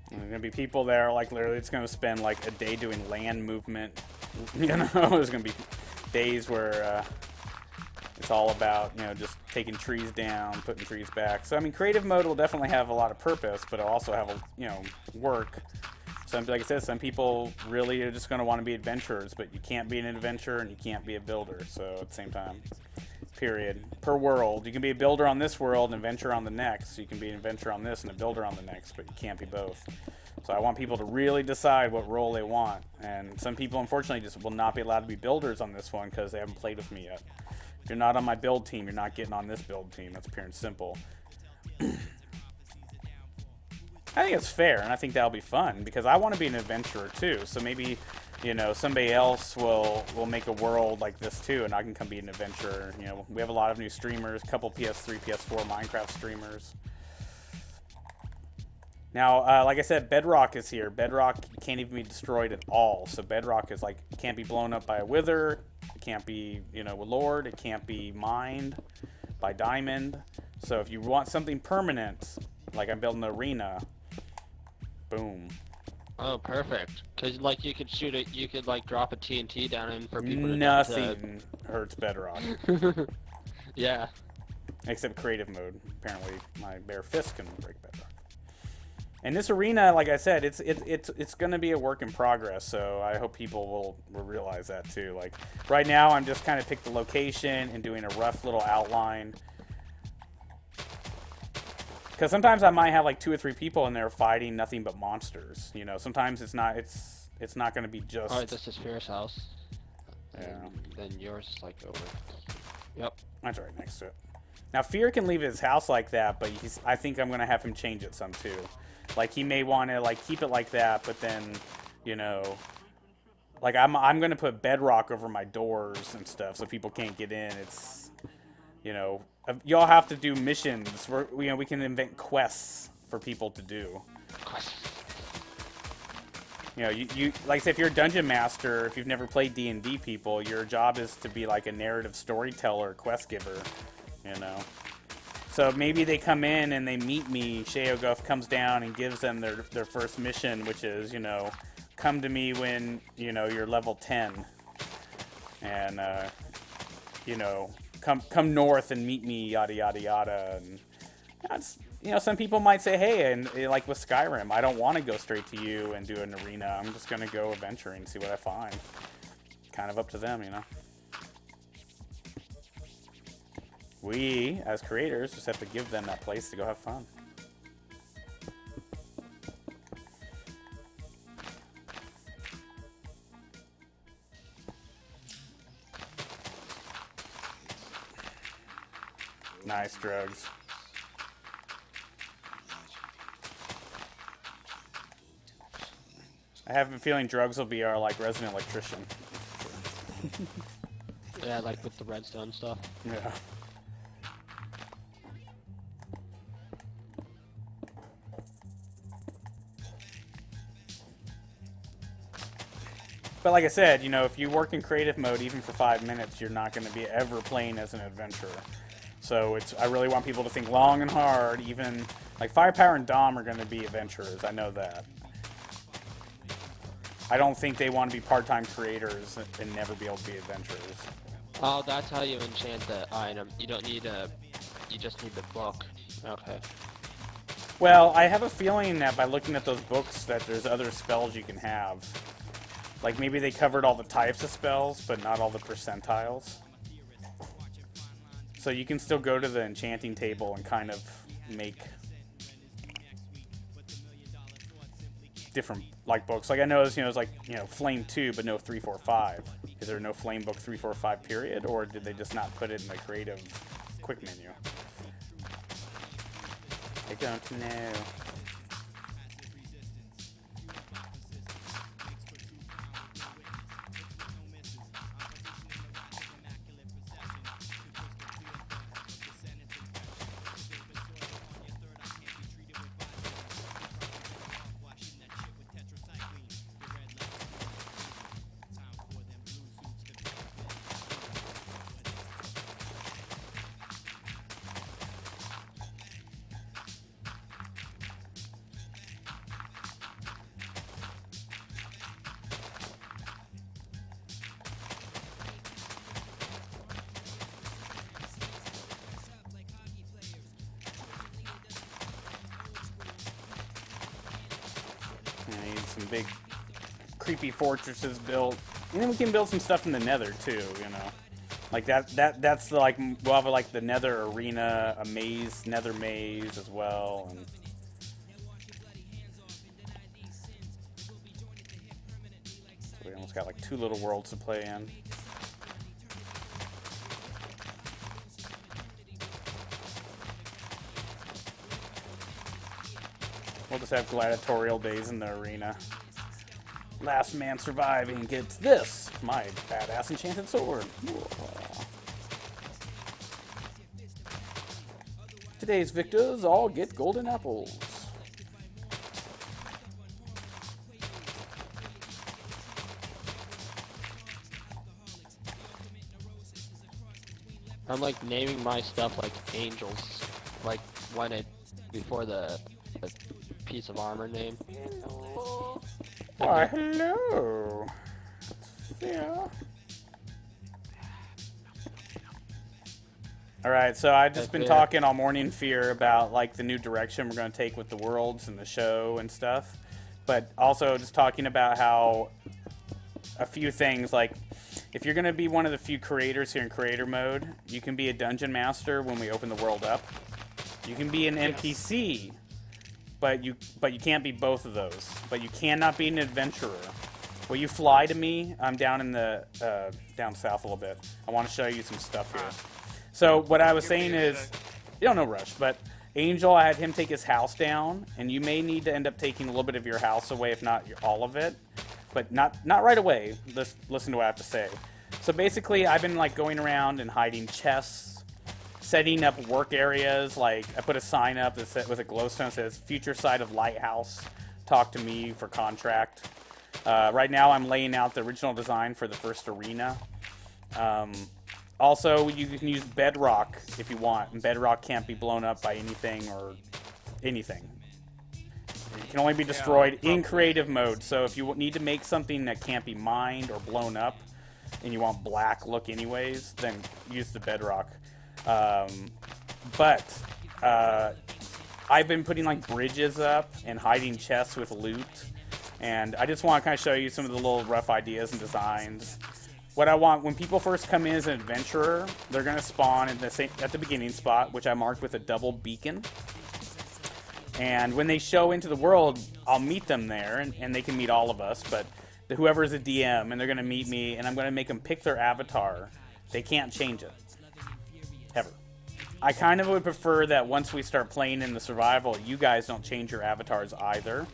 There's gonna be people there, like literally, it's gonna spend like a day doing land movement. You know, there's gonna be days where it's all about just taking trees down, putting trees back. So I mean, creative mode will definitely have a lot of purpose, but it'll also have work. Some, like I said, some people really are just going to want to be adventurers, but you can't be an adventurer and you can't be a builder. So at the same time, period. Per world, you can be a builder on this world and an adventurer on the next. So you can be an adventurer on this and a builder on the next, but you can't be both. So I want people to really decide what role they want. And some people, unfortunately, just will not be allowed to be builders on this one because they haven't played with me yet. If you're not on my build team, you're not getting on this build team. That's pure and simple. I think it's fair, and I think that'll be fun because I want to be an adventurer too. So maybe, somebody else will make a world like this too, and I can come be an adventurer. We have a lot of new streamers, a couple PS3, PS4 Minecraft streamers. Now, like I said, Bedrock is here. Bedrock can't even be destroyed at all. So Bedrock is like, it can't be blown up by a Wither. It can't be, Lord. It can't be mined by Diamond. So if you want something permanent, like I'm building an arena, boom. Oh, perfect. Because, like, you could shoot it, you could, like, drop a TNT down in for people to... Nothing hurts Bedrock. Yeah. Except creative mode. Apparently, my bare fist can break Bedrock. And this arena, like I said, it's going to be a work in progress, so I hope people will realize that, too. Like, right now, I'm just kind of picked the location and doing a rough little outline. Because sometimes I might have like 2 or 3 people in there fighting nothing but monsters. Sometimes it's not going to be just. Alright, this is Fierce house. Yeah. Then yours is like over. Yep. That's right next to it. Now Fear can leave his house like that, but I think I'm going to have him change it some too. Like he may want to like keep it like that, but then, like I'm going to put bedrock over my doors and stuff so people can't get in. It's, y'all have to do missions. We can invent quests for people to do. You like I said, if you're a dungeon master, if you've never played D&D, people, your job is to be like a narrative storyteller, quest giver. So maybe they come in and they meet me. Sheogoth comes down and gives them their first mission, which is come to me when you're level 10, and come north and meet me, yada yada yada. And that's, some people might say, hey, and like with Skyrim, I don't want to go straight to you and do an arena. I'm just gonna go adventuring and see what I find. Kind of up to them, We, as creators, just have to give them that place to go have fun. Nice drugs. I have a feeling drugs will be our like resident electrician. Yeah, like with the redstone stuff. Yeah. But like I said, if you work in creative mode even for 5 minutes, you're not going to be ever playing as an adventurer. So I really want people to think long and hard. Even like Firepower and Dom are going to be adventurers. I know that. I don't think they want to be part-time creators and never be able to be adventurers. Oh, that's how you enchant the item. You don't need you just need the book. Okay. Well, I have a feeling that by looking at those books that there's other spells you can have. Like maybe they covered all the types of spells, but not all the percentiles. So you can still go to the enchanting table and kind of make different like books. Like I know it's like Flame 2, but no 3, 4, 5. Is there no Flame book 3, 4, 5 period, or did they just not put it in the creative quick menu? I don't know. some big creepy fortresses built. And then we can build some stuff in the nether too, you know. Like that's the, like, we'll have like the nether arena, a maze, nether maze as well. And so we almost got like 2 little worlds to play in. We'll just have gladiatorial days in the arena. Last man surviving gets this, my badass enchanted sword. Today's victors all get golden apples. I'm like naming my stuff like angels, like when it before the piece of armor name. Why, hello. Yeah. Alright, so I've just been talking all morning, Fear, about like the new direction we're going to take with the worlds and the show and stuff. But also just talking about how a few things, like if you're going to be one of the few creators here in creator mode, you can be a dungeon master when we open the world up. You can be an NPC, but you can't be both of those. But you cannot be an adventurer. Will you fly to me? I'm down in the down south a little bit. I want to show you some stuff here. So what I was saying is, you don't know Rush, but Angel, I had him take his house down, and you may need to end up taking a little bit of your house away, if not all of it, but not right away. Listen to what I have to say. So basically, I've been like going around and hiding chests, setting up work areas. Like I put a sign up that said, with a glowstone that says "Future Site of Lighthouse. Talk to me for contract." Right now, I'm laying out the original design for the first arena. Also, you can use bedrock if you want, and bedrock can't be blown up by anything or anything. It can only be destroyed in creative mode, so if you need to make something that can't be mined or blown up, and you want black look anyways, then use the bedrock. I've been putting like bridges up and hiding chests with loot, and I just want to kind of show you some of the little rough ideas and designs. What I want, when people first come in as an adventurer, they're going to spawn at the beginning spot, which I marked with a double beacon. And when they show into the world, I'll meet them there, and they can meet all of us, but whoever's a DM, and they're going to meet me, and I'm going to make them pick their avatar. They can't change it. Ever. I kind of would prefer that once we start playing in the survival, you guys don't change your avatars either.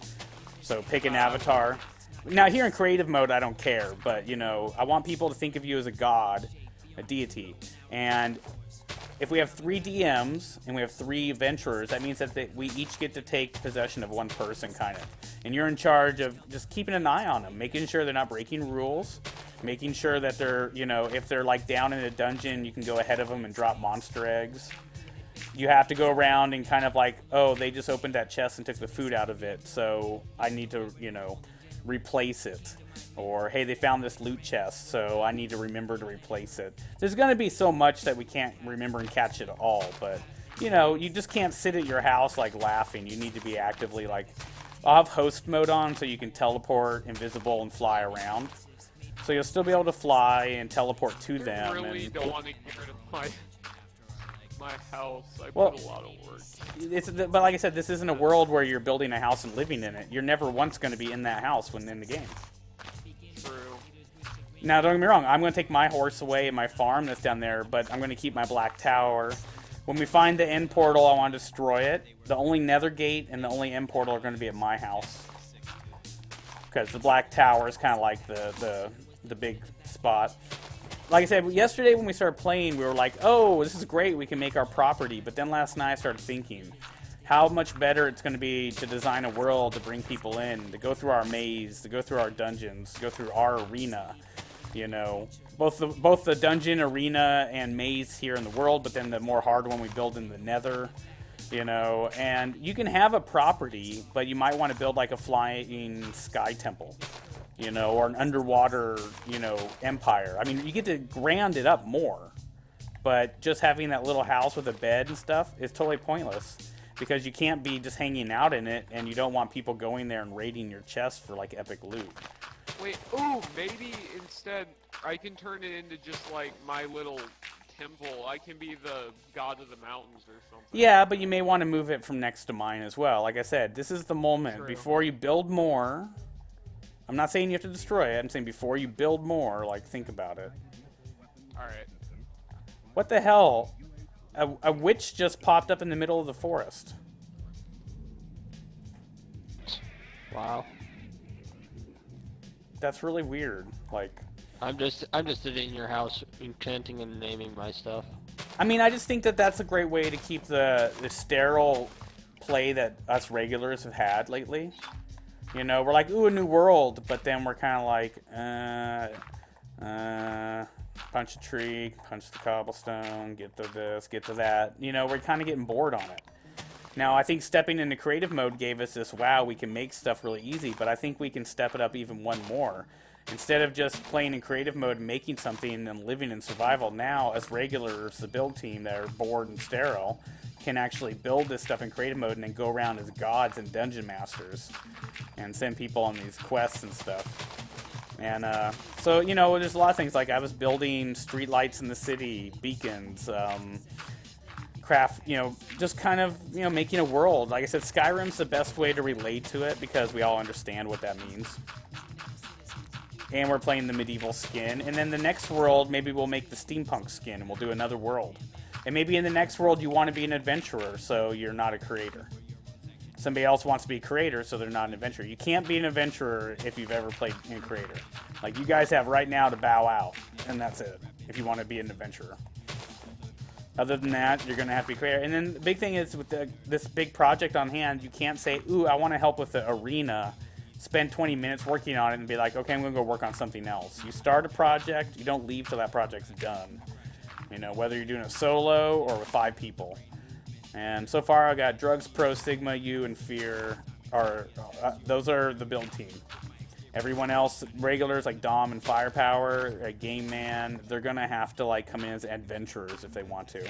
So pick an avatar. Now, here in creative mode, I don't care, but, you know, I want people to think of you as a god, a deity. And if we have 3 DMs and we have 3 adventurers, that means that we each get to take possession of one person, kind of. And you're in charge of just keeping an eye on them, making sure they're not breaking rules, making sure that they're, you know, if they're, like, down in a dungeon, you can go ahead of them and drop monster eggs. You have to go around and kind of like, oh, they just opened that chest and took the food out of it, so I need to, you know, replace it. Or, hey, they found this loot chest, so I need to remember to replace it. There's going to be so much that we can't remember and catch it all, but, you know, you just can't sit at your house, like, laughing. You need to be actively, like, I'll have host mode on so you can teleport, invisible, and fly around. So you'll still be able to fly and teleport to them. I really and don't want to get rid of my house. I Well, put a lot of work. but like I said, this isn't a world where you're building a house and living in it. You're never once going to be in that house when in the game. True. Now, don't get me wrong. I'm going to take my horse away and my farm that's down there, but I'm going to keep my black tower. When we find the end portal, I want to destroy it. The only nether gate and the only end portal are going to be at my house. Because the black tower is kind of like the big spot. Like I said, yesterday when we started playing, we were like, oh, this is great, we can make our property. But then last night I started thinking how much better it's going to be to design a world to bring people in, to go through our maze, to go through our dungeons, to go through our arena. You know, both the dungeon, arena, and maze here in the world, but then the more hard one we build in the nether. You know, and you can have a property, but you might want to build like a flying sky temple. You know, or an underwater, you know, empire. I mean, you get to grand it up more. But just having that little house with a bed and stuff is totally pointless. because you can't be just hanging out in it, and you don't want people going there and raiding your chest for like epic loot. Wait, ooh, maybe instead I can turn it into just like my little temple. I can be the god of the mountains or something. Yeah, but you may want to move it from next to mine as well. Like I said, this is the moment True. before you build more. I'm not saying you have to destroy it. I'm saying before you build more, like, think about it. Alright. What the hell? A witch just popped up in the middle of the forest. Wow. That's really weird. Like, I'm just sitting in your house enchanting and naming my stuff. I mean, I just think that that's a great way to keep the sterile play that us regulars have had lately. You know, we're like, ooh, a new world, but then we're kind of like, punch a tree, punch the cobblestone, get to this, get to that. You know, we're kind of getting bored on it. Now, I think stepping into creative mode gave us this, wow, we can make stuff really easy, but I think we can step it up even one more. Instead of just playing in creative mode and making something and living in survival, now, as regulars, the build team that are bored and sterile, can actually build this stuff in creative mode and then go around as gods and dungeon masters and send people on these quests and stuff. And so, you know, there's a lot of things. Like, I was building streetlights in the city, beacons, craft, you know, just kind of, you know, making a world. Like I said, Skyrim's the best way to relate to it because we all understand what that means. And we're playing the medieval skin. And then the next world, maybe we'll make the steampunk skin and we'll do another world. And maybe in the next world you want to be an adventurer, so you're not a creator. Somebody else wants to be a creator, so they're not an adventurer. You can't be an adventurer if you've ever played in creator. Like, you guys have right now to bow out, and that's it, if you want to be an adventurer. Other than that, you're going to have to be a creator. And then the big thing is, with this big project on hand, you can't say, ooh, I want to help with the arena, spend 20 minutes working on it, and be like, okay, I'm going to go work on something else. You start a project, you don't leave till that project's done. You know, whether you're doing it solo or with 5 people. And so far, I got Drugs, Pro, Sigma, you, and Fear. Those are the build team. Everyone else, regulars like Dom and Firepower, Game Man, they're gonna have to like come in as adventurers if they want to.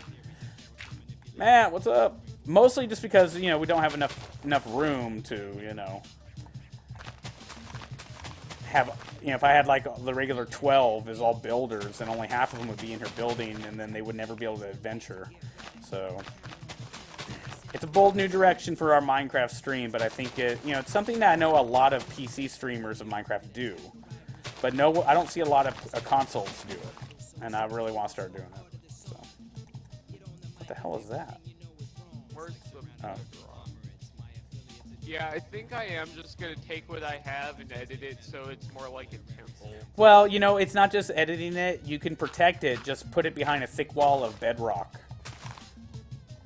Matt, what's up? Mostly just because, you know, we don't have enough room to, you know, have, you know, if I had like the regular 12 is all builders, and only half of them would be in here building, and then they would never be able to adventure. So it's a bold new direction for our Minecraft stream, but I think it, you know, it's something that I know a lot of PC streamers of Minecraft do, but no, I don't see a lot of consoles do it, and I really want to start doing it. So what the hell is that? Where's the Oh. Yeah, I think I am just gonna take what I have and edit it so it's more like a temple. Well, you know, it's not just editing it. You can protect it. Just put it behind a thick wall of bedrock.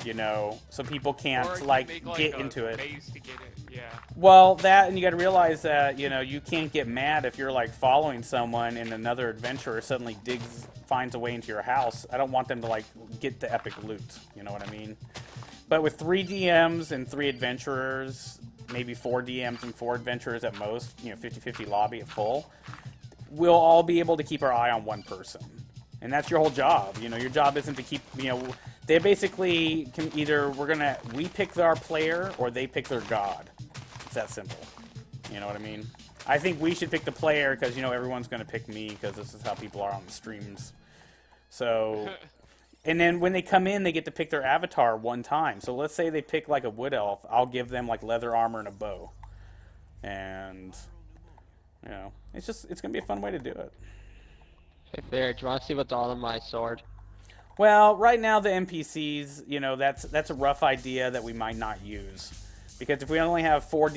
You know, so people Or I can't, can like, make, get a into it. base to get it. Yeah. Well, that, and you got to realize that, you know, you can't get mad if you're, like, following someone and another adventurer suddenly finds a way into your house. I don't want them to, like, get the epic loot. You know what I mean? But with 3 DMs and 3 adventurers, maybe 4 DMs and 4 adventurers at most, you know, 50-50 lobby at full, we'll all be able to keep our eye on one person. And that's your whole job. You know, your job isn't to keep, you know, they basically can either, we pick our player or they pick their god. It's that simple. You know what I mean? I think we should pick the player because, you know, everyone's going to pick me because this is how people are on the streams. So, and then when they come in, they get to pick their avatar one time. So let's say they pick like a wood elf. I'll give them like leather armor and a bow. And, you know, it's going to be a fun way to do it. Hey, Bear, do you want to see what's on my sword? Well, right now the NPCs, you know, that's a rough idea that we might not use. Because if we only have 4